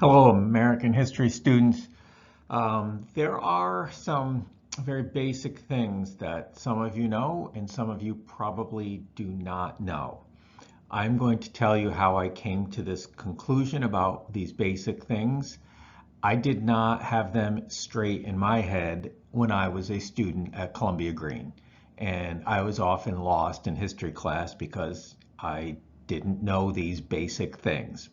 Hello, American history students. There are some very basic things that some of you know and some of you probably do not know. I'm going to tell you how I came to this conclusion about these basic things. I did not have them straight in my head when I was a student at Columbia Green, and I was often lost in history class because I didn't know these basic things.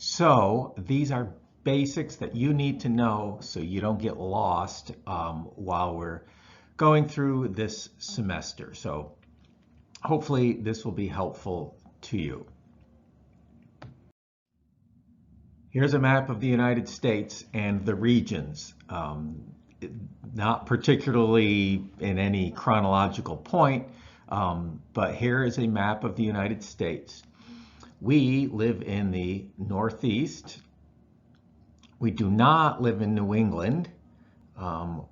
So these are basics that you need to know so you don't get lost while we're going through this semester. So hopefully this will be helpful to you. Here's a map of the United States and the regions. Not particularly in any chronological point, but here is a map of the United States. We live in the Northeast. We do not live in New England.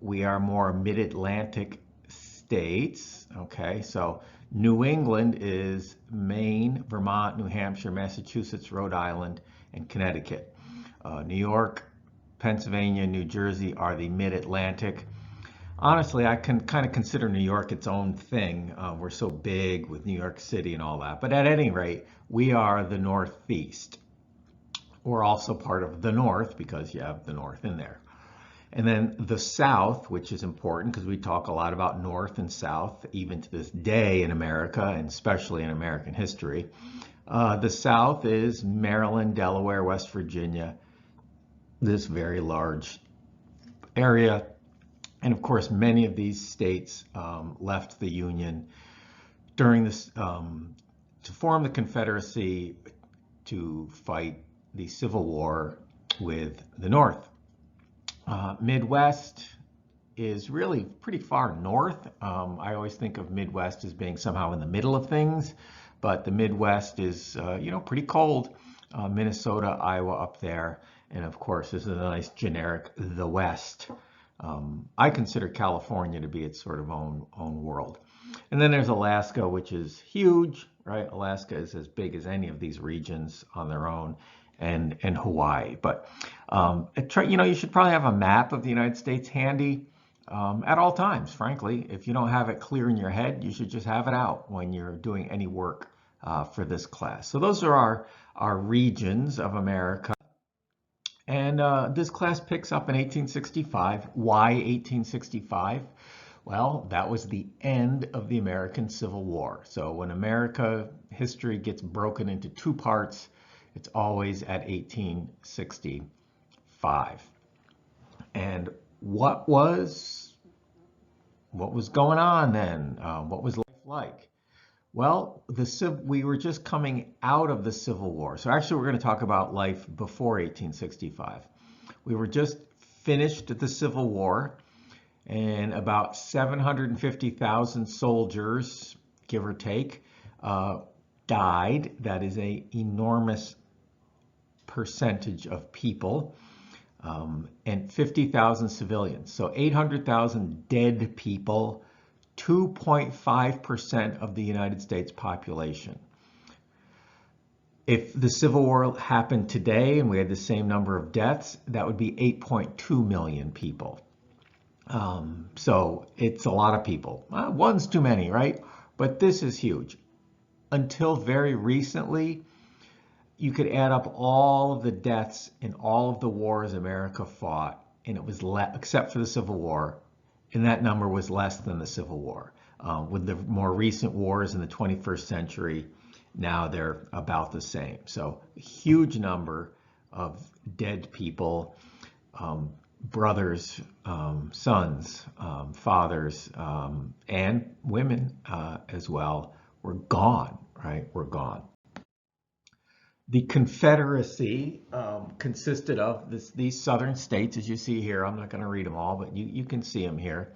We are more mid-Atlantic states. Okay, so New England is Maine, Vermont, New Hampshire, Massachusetts, Rhode Island, and Connecticut. New York, Pennsylvania, New Jersey are the mid-Atlantic. Honestly, I can kind of consider New York its own thing. We're so big with New York City and all that. But at any rate, we are the Northeast. We're also part of the North because you have the North in there. And then the South, which is important because we talk a lot about North and South, even to this day in America, and especially in American history. The South is Maryland, Delaware, West Virginia, this very large area. And of course, many of these states left the Union during this to form the Confederacy to fight the Civil War with the North. Midwest is really pretty far north. I always think of Midwest as being somehow in the middle of things, but the Midwest is, pretty cold. Minnesota, Iowa up there, and of course, this is a nice generic, the West. I consider California to be its sort of own world. And then there's Alaska, which is huge, right? Alaska is as big as any of these regions on their own, and Hawaii. But you should probably have a map of the United States handy at all times, frankly. If you don't have it clear in your head, you should just have it out when you're doing any work for this class. So those are our regions of America. And this class picks up in 1865. Why 1865? Well, that was the end of the American Civil War. So when America history gets broken into two parts, it's always at 1865. And what was going on then? What was life like? Well, we were just coming out of the Civil War. So actually, we're going to talk about life before 1865. We were just finished the Civil War, and about 750,000 soldiers, give or take, died. That is an enormous percentage of people, and 50,000 civilians. So 800,000 dead people, 2.5% of the United States population. If the Civil War happened today and we had the same number of deaths, that would be 8.2 million people. So it's a lot of people. One's too many, right? But this is huge. Until very recently, you could add up all of the deaths in all of the wars America fought, and it was except for the Civil War, and that number was less than the Civil War. With the more recent wars in the 21st century, now they're about the same. So a huge number of dead people, brothers, sons, fathers, and women as well, were gone, right? Were gone. The Confederacy consisted of these southern states, as you see here. I'm not going to read them all, but you can see them here.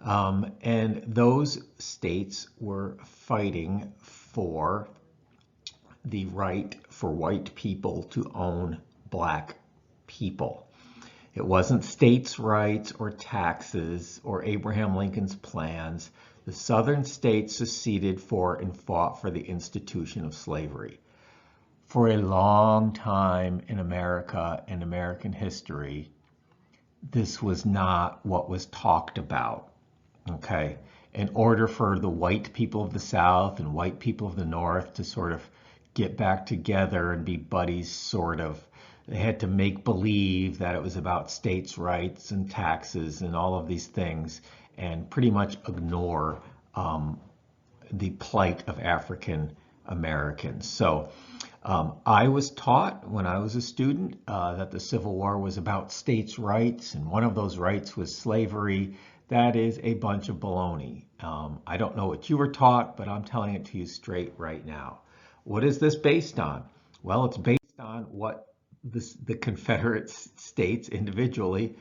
And those states were fighting for the right for white people to own black people. It wasn't states' rights or taxes or Abraham Lincoln's plans. The southern states seceded for and fought for the institution of slavery. For a long time in America and American history, this was not what was talked about. Okay. In order for the white people of the South and white people of the North to sort of get back together and be buddies, sort of, they had to make believe that it was about states' rights and taxes and all of these things, and pretty much ignore the plight of African Americans. So I was taught when I was a student that the Civil War was about states' rights, and one of those rights was slavery. That is a bunch of baloney. I don't know what you were taught, but I'm telling it to you straight right now. What is this based on? Well, it's based on what the Confederate States individually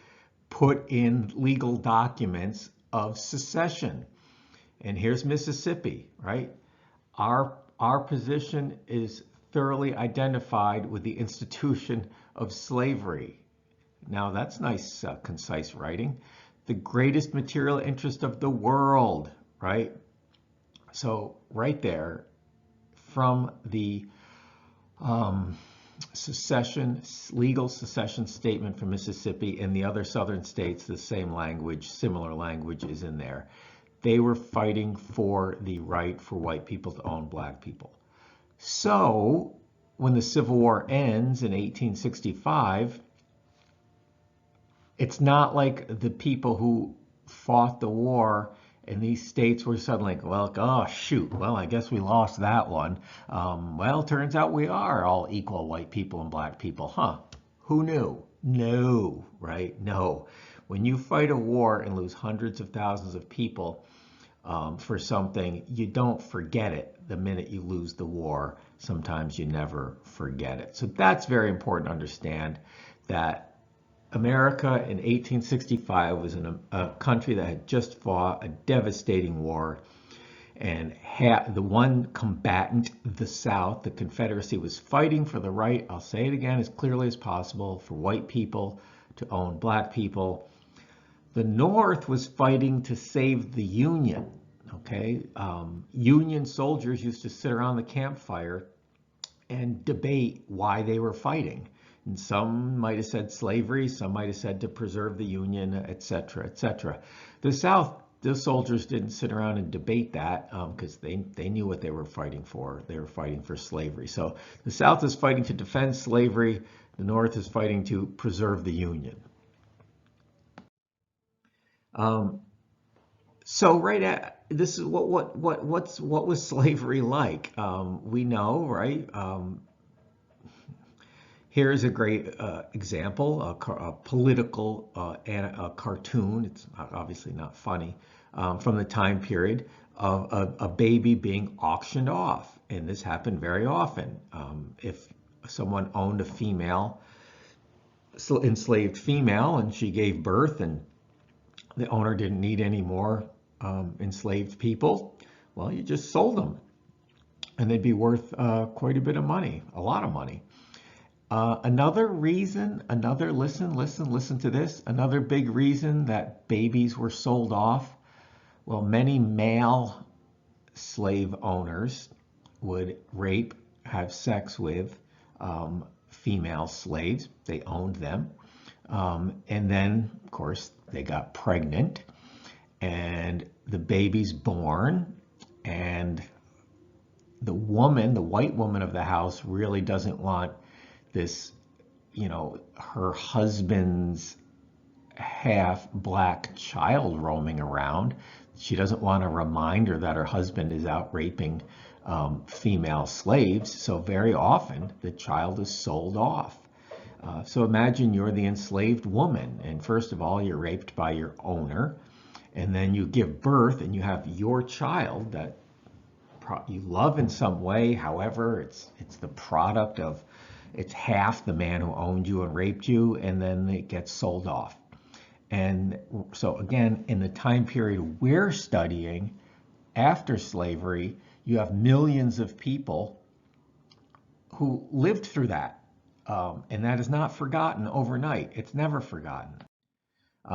put in legal documents of secession. And here's Mississippi, right? Our position is thoroughly identified with the institution of slavery. Now that's nice, concise writing. The greatest material interest of the world, right? So right there, from the legal secession statement from Mississippi and the other southern states, the same language, similar language is in there. They were fighting for the right for white people to own black people. So when the Civil War ends in 1865, it's not like the people who fought the war in these states were suddenly like, well, oh, shoot, well, I guess we lost that one. Well, turns out we are all equal white people and black people, huh? Who knew? No, right? No. When you fight a war and lose hundreds of thousands of people for something, you don't forget it the minute you lose the war. Sometimes you never forget it. So that's very important to understand, that America in 1865 was in a country that had just fought a devastating war, and the one combatant, the South, the Confederacy, was fighting for the right, I'll say it again as clearly as possible, for white people to own black people. The North was fighting to save the Union. Okay, Union soldiers used to sit around the campfire and debate why they were fighting. And some might have said slavery, some might have said to preserve the Union, etc., etc. The South, the soldiers didn't sit around and debate that because they knew what they were fighting for. They were fighting for slavery. So the South is fighting to defend slavery. The North is fighting to preserve the Union. So right at this is what was slavery like? We know, right? Here's a great example, a political a cartoon. It's obviously not funny, from the time period of a baby being auctioned off, and this happened very often. If someone owned a female, enslaved female, and she gave birth, and the owner didn't need any more enslaved people, well, you just sold them, and they'd be worth quite a bit of money, a lot of money. Another reason, listen to this, another big reason that babies were sold off, well, many male slave owners would rape, have sex with female slaves. They owned them. And then, of course, they got pregnant, and the baby's born, and the woman, the white woman of the house, really doesn't want this, her husband's half black child roaming around. She doesn't want a reminder that her husband is out raping female slaves. So very often the child is sold off. So imagine you're the enslaved woman, and first of all, you're raped by your owner, and then you give birth and you have your child that you love in some way. However, it's the product of, it's half the man who owned you and raped you, and then it gets sold off. And so again, in the time period we're studying, after slavery, you have millions of people who lived through that. And that is not forgotten overnight. It's never forgotten.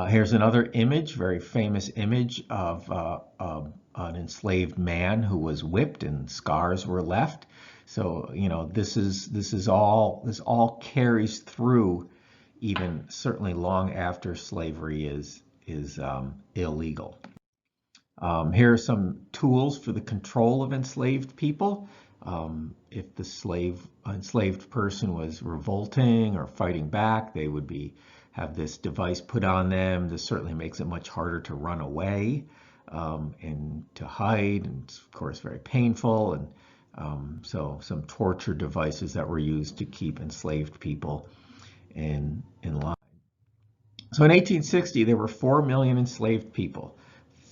Here's another image, very famous image of an enslaved man who was whipped and scars were left. So, you know, this all carries through even certainly long after slavery is illegal. Here are some tools for the control of enslaved people. If the enslaved person was revolting or fighting back, they would have this device put on them. This certainly makes it much harder to run away and to hide, and it's of course very painful. And so some torture devices that were used to keep enslaved people in line. So in 1860, there were 4 million enslaved people,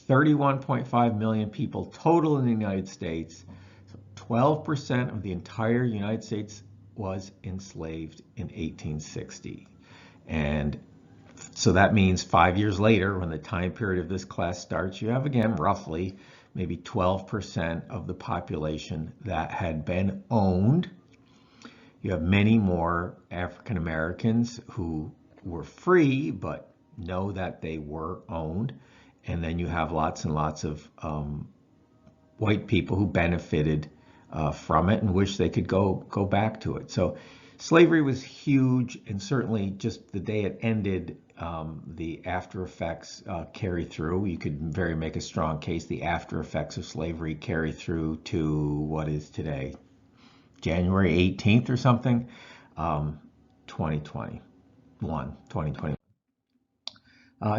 31.5 million people total in the United States. So 12% of the entire United States was enslaved in 1860. And so that means 5 years later, when the time period of this class starts, you have again roughly maybe 12% of the population that had been owned. You have many more African Americans who were free but know that they were owned. And then you have lots and lots of white people who benefited from it and wish they could go back to it. So slavery was huge, and certainly just the day it ended, the after effects carry through. You could make a strong case the after effects of slavery carry through to what is today, January 18th or something, 2021.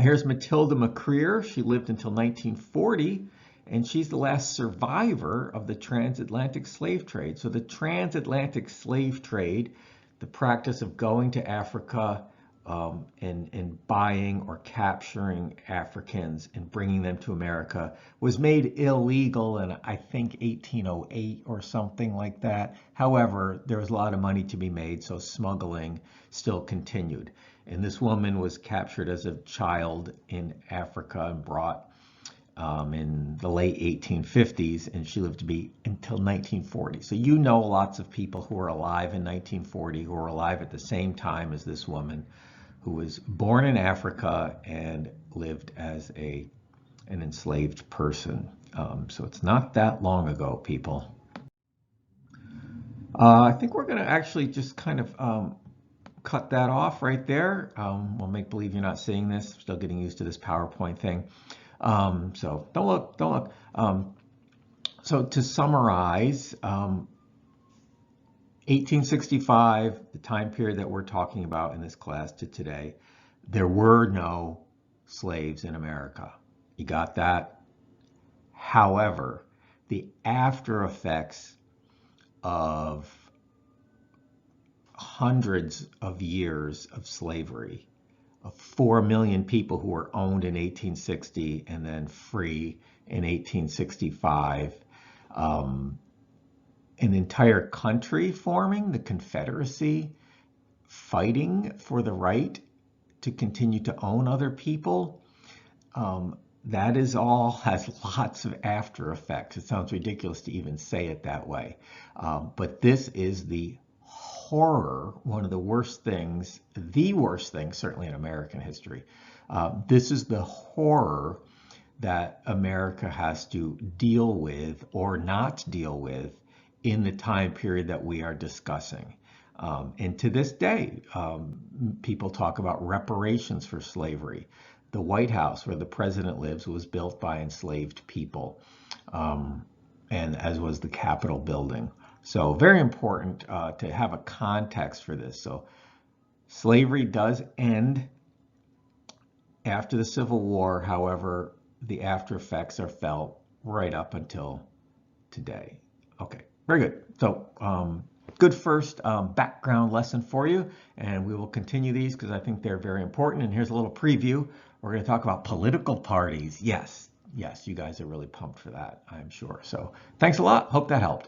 Here's Matilda McCreer. She lived until 1940, and she's the last survivor of the transatlantic slave trade. So the transatlantic slave trade, the practice of going to Africa and buying or capturing Africans and bringing them to America, was made illegal in, I think, 1808 or something like that. However, there was a lot of money to be made, so smuggling still continued. And this woman was captured as a child in Africa and brought in the late 1850s, and she lived to be until 1940. So you know lots of people who were alive in 1940 who were alive at the same time as this woman, who was born in Africa and lived as an enslaved person. So it's not that long ago, people. I think we're going to actually just kind of cut that off right there. We'll make believe you're not seeing this. I'm still getting used to this PowerPoint thing. So don't look. So to summarize, 1865, the time period that we're talking about in this class, to today, there were no slaves in America. You got that? However, the after effects of hundreds of years of slavery, of 4 million people who were owned in 1860 and then free in 1865, an entire country forming, the Confederacy, fighting for the right to continue to own other people. That is all has lots of after effects. It sounds ridiculous to even say it that way. But this is the horror, one of the worst things, the worst thing, certainly in American history. This is the horror that America has to deal with or not deal with in the time period that we are discussing. And to this day, people talk about reparations for slavery. The White House, where the president lives, was built by enslaved people, and as was the Capitol building. So very important to have a context for this. So slavery does end after the Civil War. However, the after effects are felt right up until today. Okay, very good. So good first background lesson for you, and we will continue these because I think they're very important. And here's a little preview. We're going to talk about political parties. Yes, you guys are really pumped for that, I'm sure. So thanks a lot. Hope that helped.